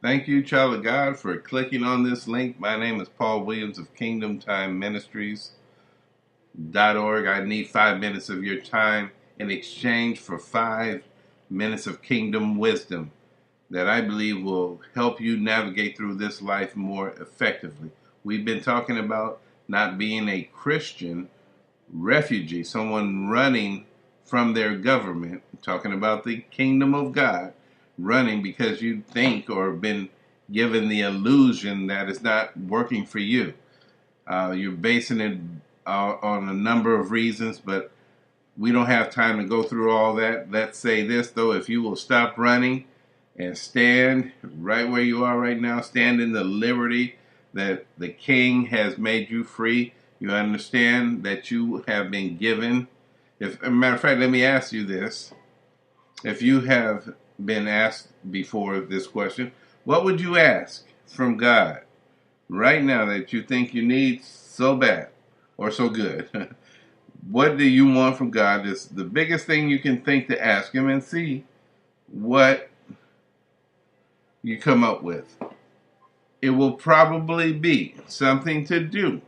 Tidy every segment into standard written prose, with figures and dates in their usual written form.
Thank you, child of God, for clicking on this link. My name is Paul Williams of kingdom-time-ministries.org. I need 5 minutes of your time in exchange for 5 minutes of kingdom wisdom that I believe will help you navigate through this life more effectively. We've been talking about not being a Christian refugee, someone running from their government. I'm talking about the kingdom of God, running because you think or have been given the illusion that it's not working for you. You're basing it on a number of reasons, but we don't have time to go through all that. Let's say this, though: if you will stop running and stand right where you are right now, stand in the liberty that the King has made you free. You understand that you have been given. If, as a matter of fact, let me ask you this. If you have been asked before this question, what would you ask from God right now that you think you need so bad or so good? What do you want from God? It's the biggest thing you can think to ask Him, and see what you come up with. It will probably be something to do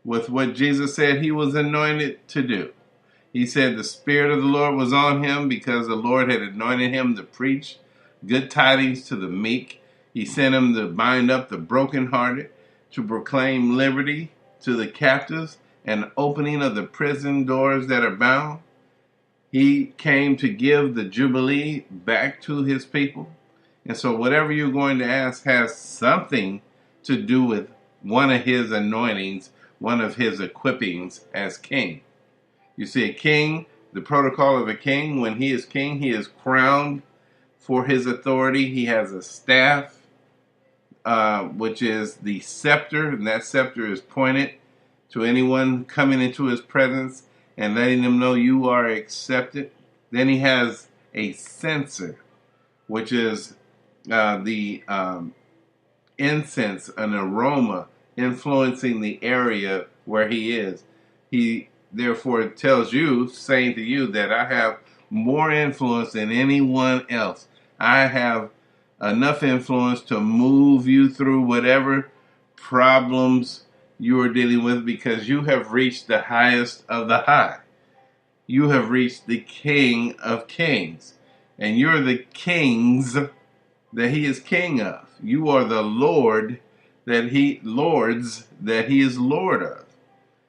with what Jesus said He was anointed to do. He said the Spirit of the Lord was on Him because the Lord had anointed Him to preach good tidings to the meek. He sent Him to bind up the brokenhearted, to proclaim liberty to the captives, and opening of the prison doors that are bound. He came to give the Jubilee back to His people. And so whatever you're going to ask has something to do with one of His anointings, one of His equippings as king. You see, a king, the protocol of a king, when he is king, he is crowned for his authority. He has a staff, which is the scepter, and that scepter is pointed to anyone coming into his presence and letting them know you are accepted. Then he has a censer, which is the incense, an aroma influencing the area where he is. He therefore tells you, saying to you, that I have more influence than anyone else. I have enough influence to move you through whatever problems you are dealing with, because you have reached the highest of the high. You have reached the King of Kings, and you're the kings that He is king of. You are the lords that He is Lord of.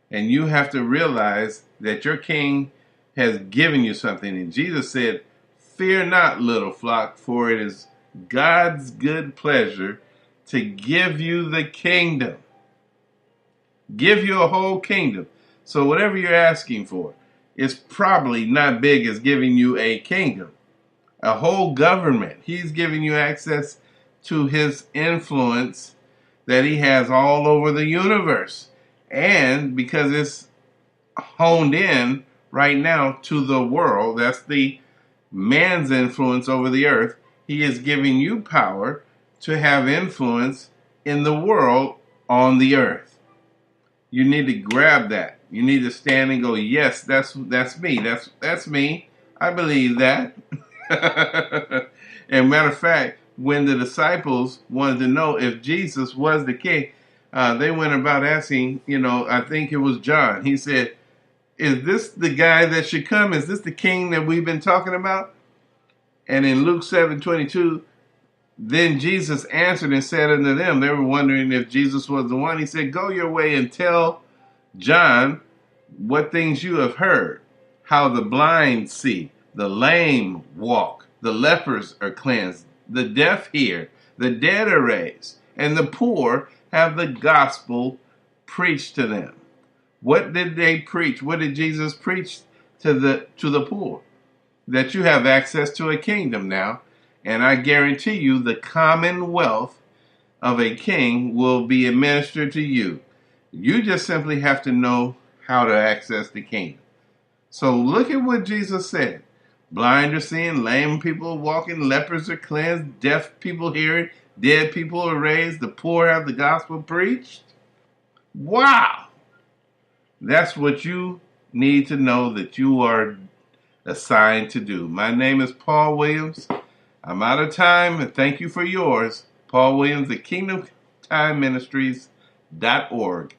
And you have to realize that your King has given you something. And Jesus said, "Fear not, little flock, for it is God's good pleasure to give you the kingdom." Give you a whole kingdom. So whatever you're asking for, it's probably not big as giving you a kingdom, a whole government. He's giving you access to His influence that He has all over the universe. And because it's honed in right now to the world, that's the man's influence over the earth, He is giving you power to have influence in the world on the earth. You need to grab that. You need to stand and go, yes, that's me. That's me. I believe that. And matter of fact, when the disciples wanted to know if Jesus was the king, they went about asking, I think it was John. He said, "Is this the guy that should come? Is this the king that we've been talking about?" And in Luke 7:22, then Jesus answered and said unto them, they were wondering if Jesus was the one. He said, "Go your way and tell John what things you have heard, how the blind see, the lame walk, the lepers are cleansed, the deaf hear, the dead are raised, and the poor have the gospel preached to them." What did they preach? What did Jesus preach to the poor? That you have access to a kingdom now. And I guarantee you the commonwealth of a king will be administered to you. You just simply have to know how to access the kingdom. So look at what Jesus said. Blind are seeing, lame people are walking, lepers are cleansed, deaf people hearing, dead people are raised, the poor have the gospel preached. Wow! That's what you need to know that you are assigned to do. My name is Paul Williams. I'm out of time, and thank you for yours. Paul Williams at kingdom-time-ministries.org.